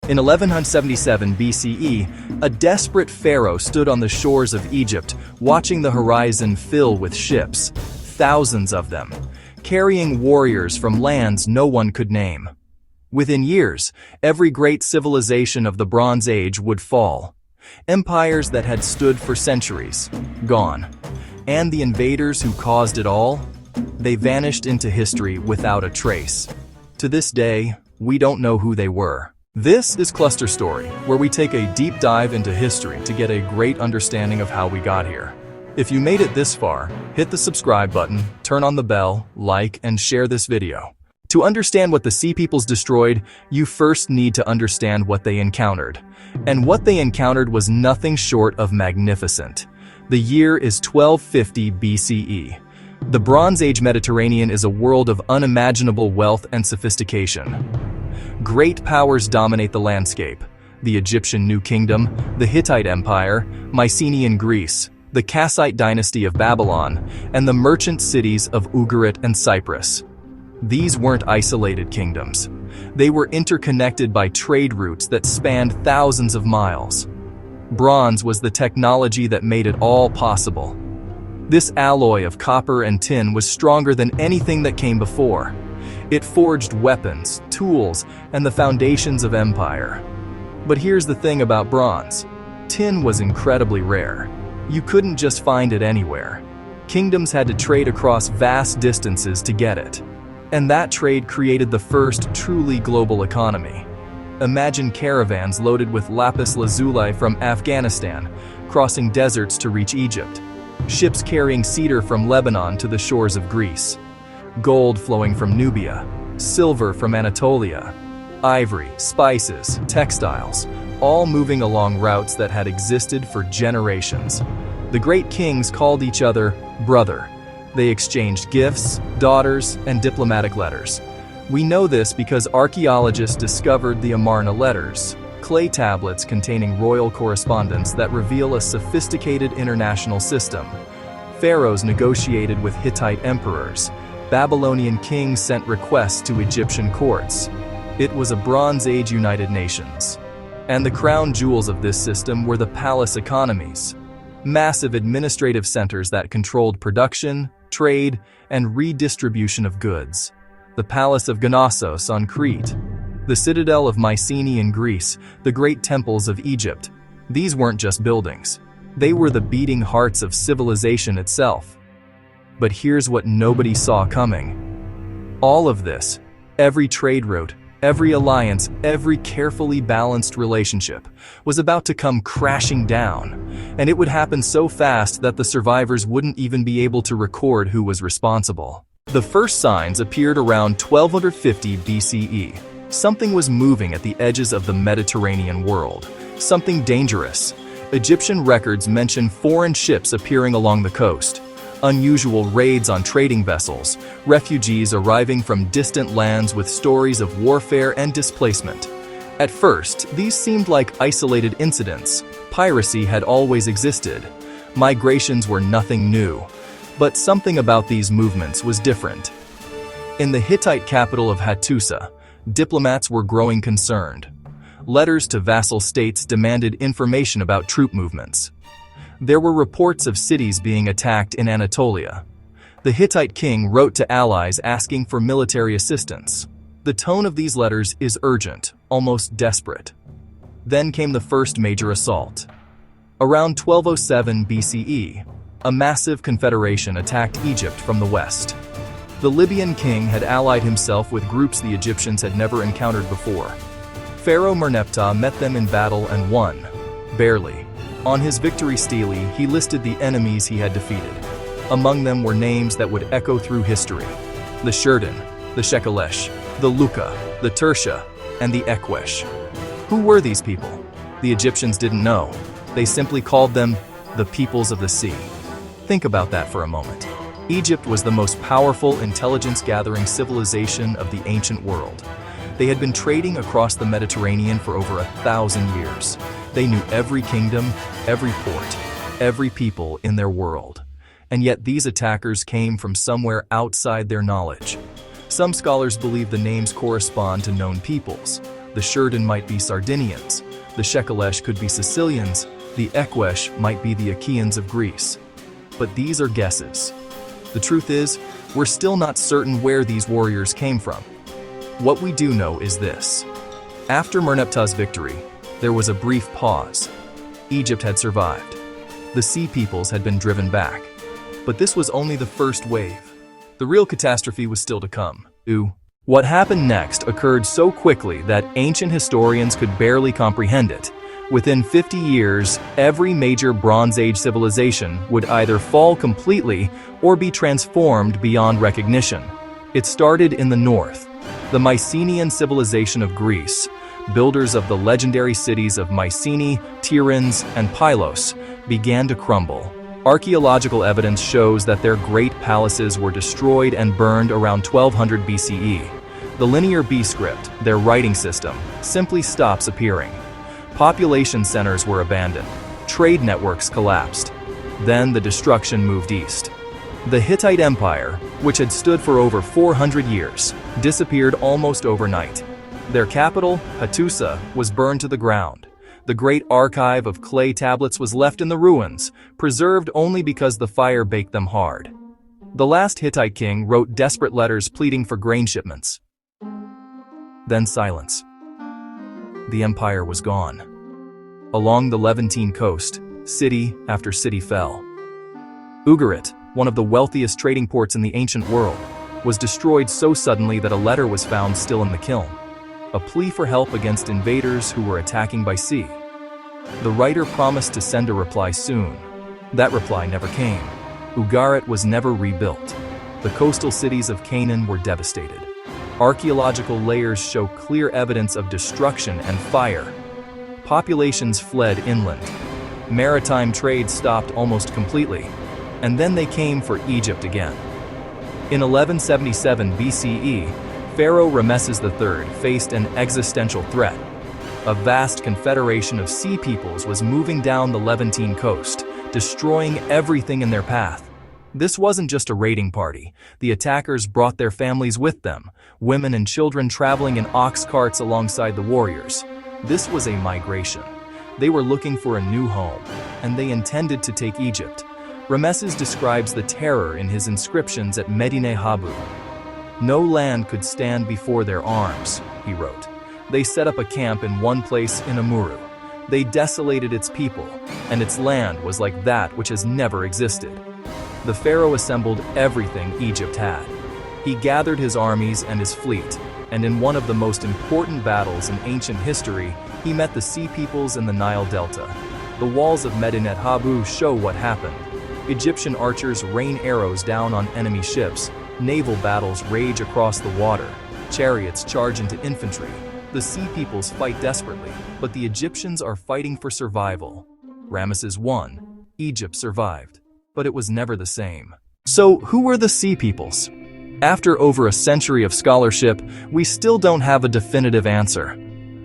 In 1177 BCE, a desperate pharaoh stood on the shores of Egypt, watching the horizon fill with ships, thousands of them, carrying warriors from lands no one could name. Within years, every great civilization of the Bronze Age would fall. Empires that had stood for centuries, gone. And the invaders who caused it all? They vanished into history without a trace. To this day, we don't know who they were. This is Cluster Story, where we take a deep dive into history to get a great understanding of how we got here. If you made it this far, hit the subscribe button, turn on the bell, like, and share this video. To understand what the Sea Peoples destroyed, you first need to understand what they encountered. And what they encountered was nothing short of magnificent. The year is 1250 BCE. The Bronze Age Mediterranean is a world of unimaginable wealth and sophistication. Great powers dominate the landscape: the Egyptian New Kingdom, the Hittite Empire, Mycenaean Greece, the Kassite dynasty of Babylon, and the merchant cities of Ugarit and Cyprus. These weren't isolated kingdoms. They were interconnected by trade routes that spanned thousands of miles. Bronze was the technology that made it all possible. This alloy of copper and tin was stronger than anything that came before. It forged weapons, tools, and the foundations of empire. But here's the thing about bronze. Tin was incredibly rare. You couldn't just find it anywhere. Kingdoms had to trade across vast distances to get it. And that trade created the first truly global economy. Imagine caravans loaded with lapis lazuli from Afghanistan, crossing deserts to reach Egypt. Ships carrying cedar from Lebanon to the shores of Greece. Gold flowing from Nubia, silver from Anatolia, ivory, spices, textiles, all moving along routes that had existed for generations. The great kings called each other brother. They exchanged gifts, daughters, and diplomatic letters. We know this because archaeologists discovered the Amarna letters, clay tablets containing royal correspondence that reveal a sophisticated international system. Pharaohs negotiated with Hittite emperors. Babylonian kings sent requests to Egyptian courts. It was a Bronze Age United Nations. And the crown jewels of this system were the palace economies, massive administrative centers that controlled production, trade, and redistribution of goods. The Palace of Knossos on Crete, the citadel of Mycenaean Greece, the great temples of Egypt. These weren't just buildings. They were the beating hearts of civilization itself. But here's what nobody saw coming. All of this, every trade route, every alliance, every carefully balanced relationship, was about to come crashing down. And it would happen so fast that the survivors wouldn't even be able to record who was responsible. The first signs appeared around 1250 BCE. Something was moving at the edges of the Mediterranean world. Something dangerous. Egyptian records mention foreign ships appearing along the coast. Unusual raids on trading vessels, refugees arriving from distant lands with stories of warfare and displacement. At first, these seemed like isolated incidents. Piracy had always existed. Migrations were nothing new. But something about these movements was different. In the Hittite capital of Hattusa, diplomats were growing concerned. Letters to vassal states demanded information about troop movements. There were reports of cities being attacked in Anatolia. The Hittite king wrote to allies asking for military assistance. The tone of these letters is urgent, almost desperate. Then came the first major assault. Around 1207 BCE, a massive confederation attacked Egypt from the west. The Libyan king had allied himself with groups the Egyptians had never encountered before. Pharaoh Merneptah met them in battle and won, barely. On his victory stele, he listed the enemies he had defeated. Among them were names that would echo through history: the Sherdun, the Shekelesh, the Luka, the Tersha, and the Ekwesh. Who were these people? The Egyptians didn't know. They simply called them the peoples of the sea. Think about that for a moment. Egypt was the most powerful intelligence-gathering civilization of the ancient world. They had been trading across the Mediterranean for over 1,000 years. They knew every kingdom, every port, every people in their world. And yet these attackers came from somewhere outside their knowledge. Some scholars believe the names correspond to known peoples: The Shurden might be Sardinians, the Shekelesh could be Sicilians, the Ekwesh might be the Achaeans of Greece. But these are guesses. The truth is, we're still not certain where these warriors came from. What we do know is this. After Merneptah's victory, there was a brief pause. Egypt had survived. The Sea Peoples had been driven back. But this was only the first wave. The real catastrophe was still to come. What happened next occurred so quickly that ancient historians could barely comprehend it. Within 50 years, every major Bronze Age civilization would either fall completely or be transformed beyond recognition. It started in the north. The Mycenaean civilization of Greece, builders of the legendary cities of Mycenae, Tiryns, and Pylos, began to crumble. Archaeological evidence shows that their great palaces were destroyed and burned around 1200 BCE. The Linear B script, their writing system, simply stops appearing. Population centers were abandoned. Trade networks collapsed. Then the destruction moved east. The Hittite Empire, which had stood for over 400 years, disappeared almost overnight. Their capital, Hattusa, was burned to the ground. The great archive of clay tablets was left in the ruins, preserved only because the fire baked them hard. The last Hittite king wrote desperate letters pleading for grain shipments. Then silence. The empire was gone. Along the Levantine coast, city after city fell. Ugarit, one of the wealthiest trading ports in the ancient world, was destroyed so suddenly that a letter was found still in the kiln. A plea for help against invaders who were attacking by sea. The writer promised to send a reply soon. That reply never came. Ugarit was never rebuilt. The coastal cities of Canaan were devastated. Archaeological layers show clear evidence of destruction and fire. Populations fled inland. Maritime trade stopped almost completely. And then they came for Egypt again. In 1177 BCE, Pharaoh Ramesses III faced an existential threat. A vast confederation of sea peoples was moving down the Levantine coast, destroying everything in their path. This wasn't just a raiding party. The attackers brought their families with them, women and children traveling in ox carts alongside the warriors. This was a migration. They were looking for a new home, and they intended to take Egypt. Ramesses describes the terror in his inscriptions at Medinet Habu. No land could stand before their arms, he wrote. They set up a camp in one place in Amuru. They desolated its people, and its land was like that which has never existed. The pharaoh assembled everything Egypt had. He gathered his armies and his fleet, and in one of the most important battles in ancient history, he met the sea peoples in the Nile Delta. The walls of Medinet Habu show what happened. Egyptian archers rain arrows down on enemy ships. Naval battles rage across the water. Chariots charge into infantry. The sea peoples fight desperately, but the Egyptians are fighting for survival. Ramesses won. Egypt survived. But it was never the same. So, who were the sea peoples? After over a century of scholarship, we still don't have a definitive answer.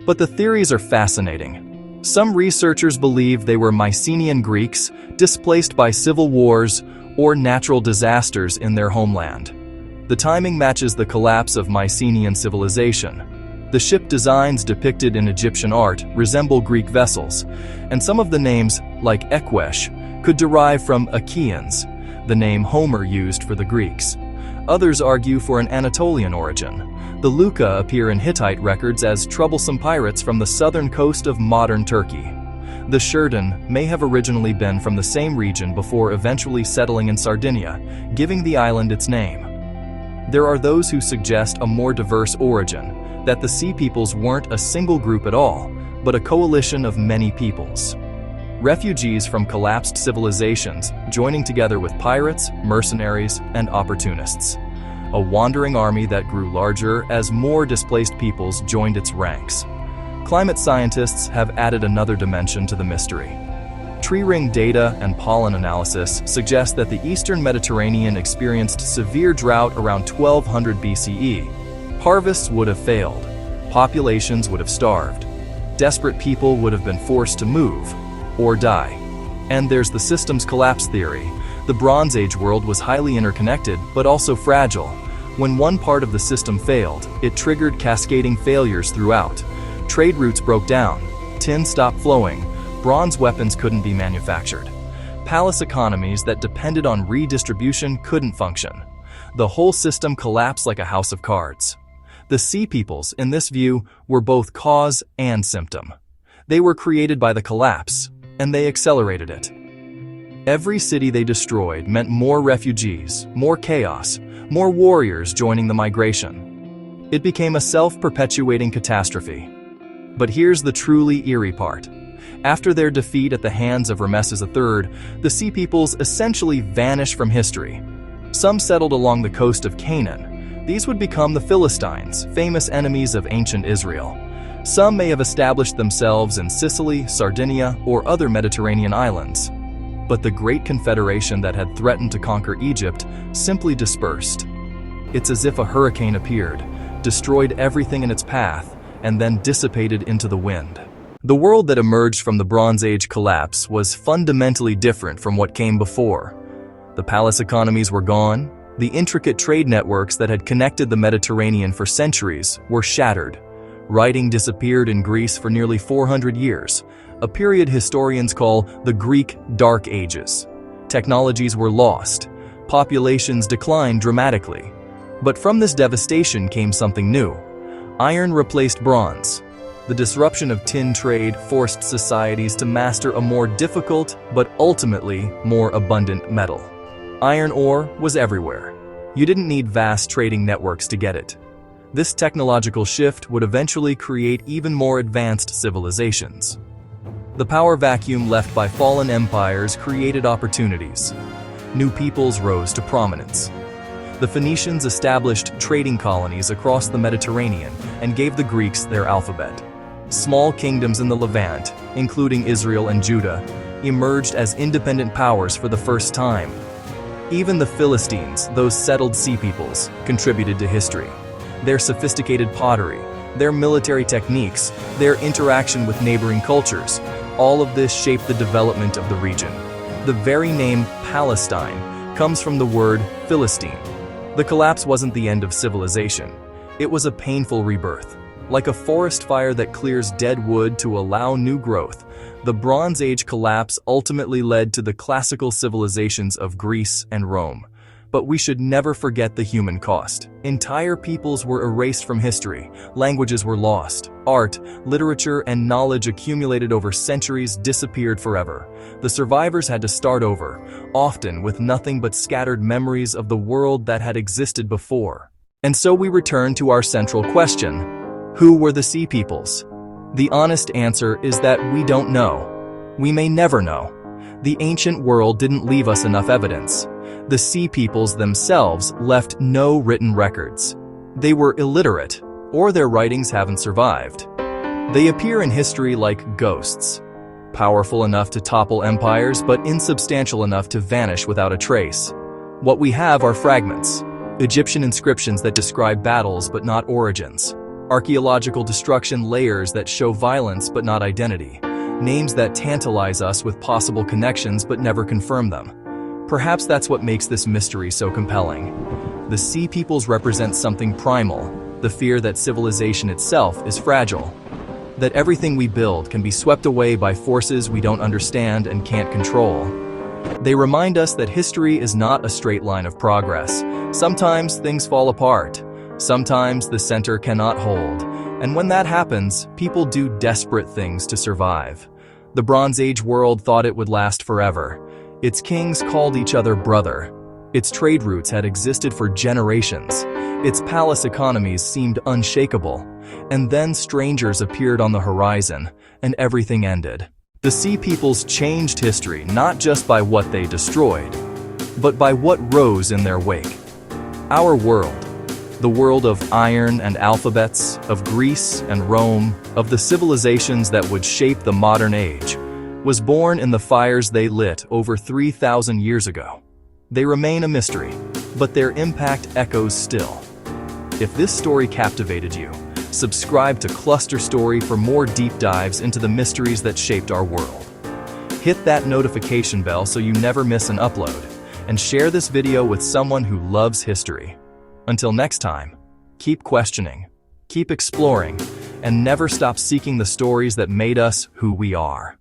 But the theories are fascinating. Some researchers believe they were Mycenaean Greeks, displaced by civil wars or natural disasters in their homeland. The timing matches the collapse of Mycenaean civilization. The ship designs depicted in Egyptian art resemble Greek vessels, and some of the names, like Ekwesh, could derive from Achaeans, the name Homer used for the Greeks. Others argue for an Anatolian origin. The Luca appear in Hittite records as troublesome pirates from the southern coast of modern Turkey. The Shurden may have originally been from the same region before eventually settling in Sardinia, giving the island its name. There are those who suggest a more diverse origin, that the Sea Peoples weren't a single group at all, but a coalition of many peoples. Refugees from collapsed civilizations joining together with pirates, mercenaries, and opportunists. A wandering army that grew larger as more displaced peoples joined its ranks. Climate scientists have added another dimension to the mystery. Tree ring data and pollen analysis suggest that the eastern Mediterranean experienced severe drought around 1200 BCE. Harvests would have failed. Populations would have starved. Desperate people would have been forced to move or die. And there's the systems collapse theory. The Bronze Age world was highly interconnected, but also fragile. When one part of the system failed, it triggered cascading failures throughout. Trade routes broke down, tin stopped flowing, bronze weapons couldn't be manufactured. Palace economies that depended on redistribution couldn't function. The whole system collapsed like a house of cards. The Sea Peoples, in this view, were both cause and symptom. They were created by the collapse, and they accelerated it. Every city they destroyed meant more refugees, more chaos, more warriors joining the migration. It became a self-perpetuating catastrophe. But here's the truly eerie part. After their defeat at the hands of Ramesses III, the Sea Peoples essentially vanished from history. Some settled along the coast of Canaan. These would become the Philistines, famous enemies of ancient Israel. Some may have established themselves in Sicily, Sardinia, or other Mediterranean islands. But the great confederation that had threatened to conquer Egypt simply dispersed. It's as if a hurricane appeared, destroyed everything in its path, and then dissipated into the wind. The world that emerged from the Bronze Age collapse was fundamentally different from what came before. The palace economies were gone. The intricate trade networks that had connected the Mediterranean for centuries were shattered. Writing disappeared in Greece for nearly 400 years, a period historians call the Greek Dark Ages. Technologies were lost. Populations declined dramatically. But from this devastation came something new. Iron replaced bronze. The disruption of tin trade forced societies to master a more difficult, but ultimately more abundant metal. Iron ore was everywhere. You didn't need vast trading networks to get it. This technological shift would eventually create even more advanced civilizations. The power vacuum left by fallen empires created opportunities. New peoples rose to prominence. The Phoenicians established trading colonies across the Mediterranean and gave the Greeks their alphabet. Small kingdoms in the Levant, including Israel and Judah, emerged as independent powers for the first time. Even the Philistines, those settled sea peoples, contributed to history. Their sophisticated pottery, their military techniques, their interaction with neighboring cultures, all of this shaped the development of the region. The very name Palestine comes from the word Philistine. The collapse wasn't the end of civilization. It was a painful rebirth. Like a forest fire that clears dead wood to allow new growth, the Bronze Age collapse ultimately led to the classical civilizations of Greece and Rome. But we should never forget the human cost. Entire peoples were erased from history, languages were lost, art, literature, and knowledge accumulated over centuries disappeared forever. The survivors had to start over, often with nothing but scattered memories of the world that had existed before. And so we return to our central question. Who were the Sea Peoples? The honest answer is that we don't know. We may never know. The ancient world didn't leave us enough evidence. The Sea Peoples themselves left no written records. They were illiterate, or their writings haven't survived. They appear in history like ghosts, powerful enough to topple empires but insubstantial enough to vanish without a trace. What we have are fragments, Egyptian inscriptions that describe battles but not origins, archaeological destruction layers that show violence but not identity, names that tantalize us with possible connections but never confirm them. Perhaps that's what makes this mystery so compelling. The Sea Peoples represent something primal, the fear that civilization itself is fragile, that everything we build can be swept away by forces we don't understand and can't control. They remind us that history is not a straight line of progress. Sometimes things fall apart. Sometimes the center cannot hold. And when that happens, people do desperate things to survive. The Bronze Age world thought it would last forever. Its kings called each other brother. Its trade routes had existed for generations. Its palace economies seemed unshakable. And then strangers appeared on the horizon, and everything ended. The Sea Peoples changed history not just by what they destroyed, but by what rose in their wake. Our world, the world of iron and alphabets, of Greece and Rome, of the civilizations that would shape the modern age, was born in the fires they lit over 3,000 years ago. They remain a mystery, but their impact echoes still. If this story captivated you, subscribe to Cluster Story for more deep dives into the mysteries that shaped our world. Hit that notification bell so you never miss an upload, and share this video with someone who loves history. Until next time, keep questioning, keep exploring, and never stop seeking the stories that made us who we are.